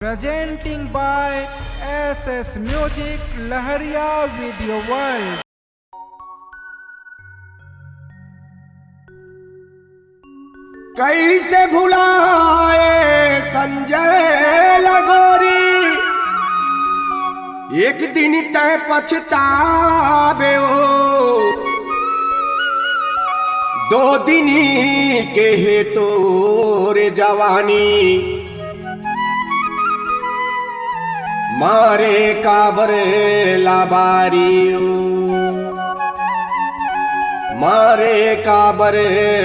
Presenting by SS Music Lahariya Video World। कैसे भुलाए संजय लगोरी, एक दिन तय पछतावे हो, दो दिन के हे तोरे जवानी, मारे काबर लाबारियो, मारे काबर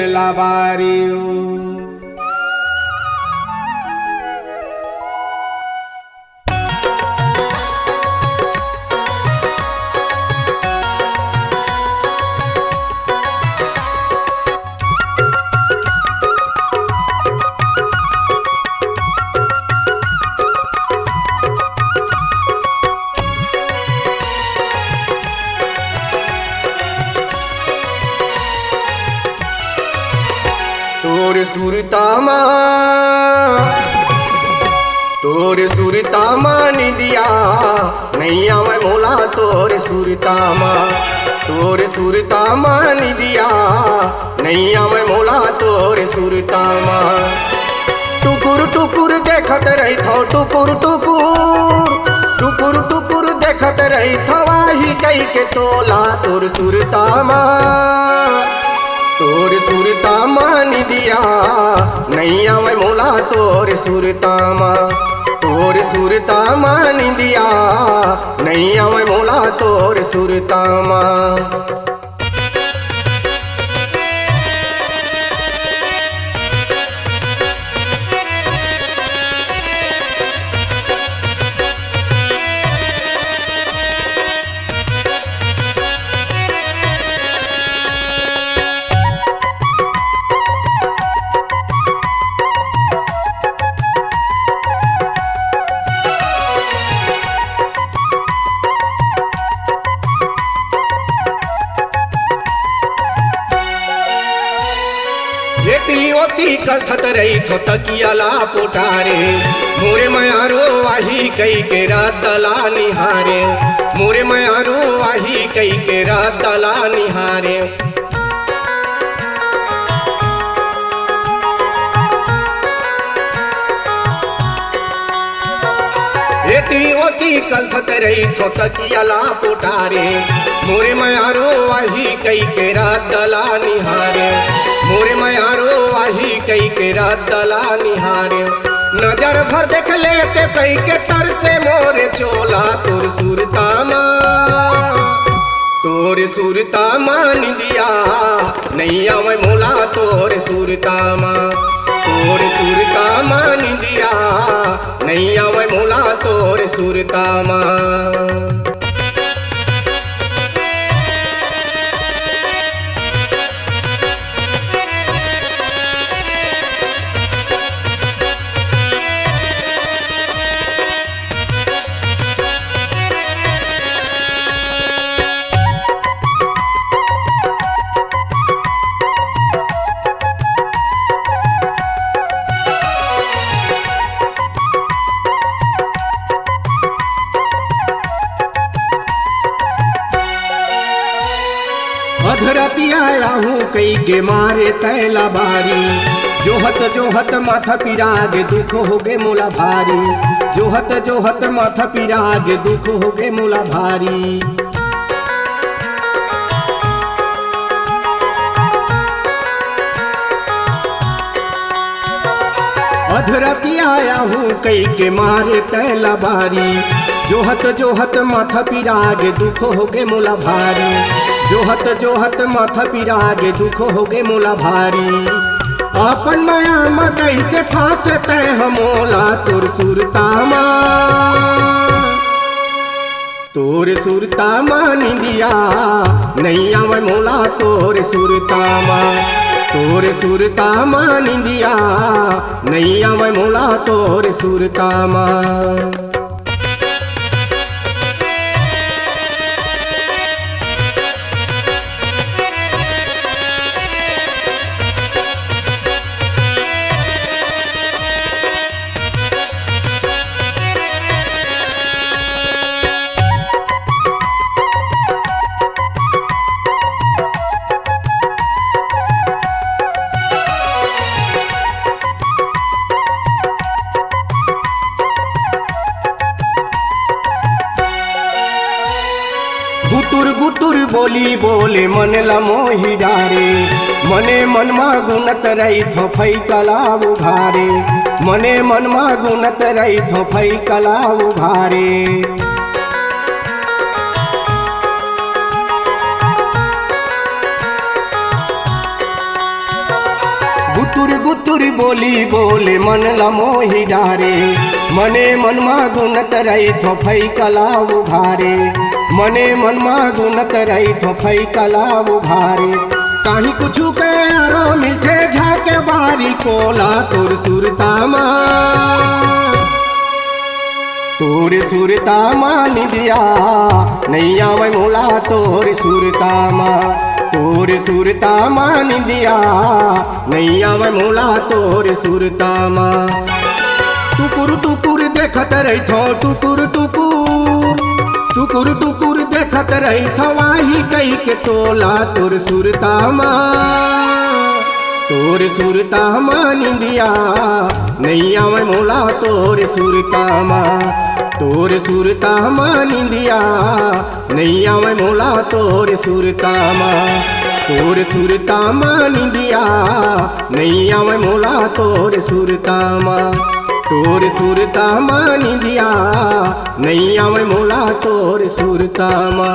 लाबारियो। तोर सुरतामा निदिया नैया मैं मोला तोर सुरतामा, तोर सुरतामा निदिया नैया मैं मोला तोर सुरतामा। टुकुर टुकुर देखत रही थो, टुकुर टुकुर टुकुर टुकुर देखत रही थो, वाही कई के तोला तोर सुरतामा, तोर सुरतामा निदिया नैया मैं मोला तोर सुरतामा, तोर सुरतामा निदिया नैया मैं मोला तोर सुरतामा। कथत रही थो तकियाला पोटारे, मोरे मयारो वाही कई के रातला निहारे, मोरे मयारो वाही कई के रातला निहारे। ओती कलथत रही थो तकियाला पोटारे, मोरे मयारो वाही कई के रातला निहारे, मोरे मयारो वाही कई के रातला निहारे। नजर भर देख लेते कई के तर से मोरे चोला तोर सुरतामा, तोर सुरतामा निदिया नैया मैं मोला तोर सुरतामा, तोर सुरतामा निदिया नैया मैं मोला तोर सुरतामा। अधरतिया आहू कई के मारे तैला बारी, जोहत जोहत माथा पिराग दुख हो गे मोला भारी, जोहत जोहत माथा पिराग दुख हो गे मोला भारी। अधरतिया आहू कई के मारे तैला बारी, जोहत जोहत माथा पिराग दुख हो गे मोला भारी, जोहत जोहत माथा पिरागे दुख हो गे मोला भारी। अपन माया में कैसे फांसते हमोला तोर सुरतामा, तोर सुरतामा निदिया नैया मैं मोला तोर सुरतामा, तोर सुरतामा निदिया नैया मैं मोला तोर सुरतामा। बोली बोले मन ला मोहि डारे मने मनमा गुनत रही थो फै कला उघारे मने मनमा गुनत रही थो फै कला उघारे गुतुर गुतुर बोली बोले मन ला मोहि डारे मने मनमा गुनत रही थो फै कला उघारे मने मनमा गुनत रही थो फै कला उघारे काहि कुछु के आरो मिलथे झाके बारी कोला तोर सुरतामा तोर सुरतामा निदिया नैया मैं मोला तोर सुरतामा तोर सुरतामा निदिया नैया मैं मोला तोर सुरतामा टुकुर टुकुर देखत रही थो टुकुर टुकुर टुकुर टुकुर देखत रही थो वाही कही के तोला तोर सुरतामा तोर सुरतामा निदिया नैया मैं मोला तोर सुरतामा तोर सुरतामा निदिया नैया मैं मोला तोर सुरतामा तोर सुरतामा निदिया नैया मैं मोला तोर सुरतामा तोर सुरतामा निदिया नैया मैं मोला तोर सुरतामा।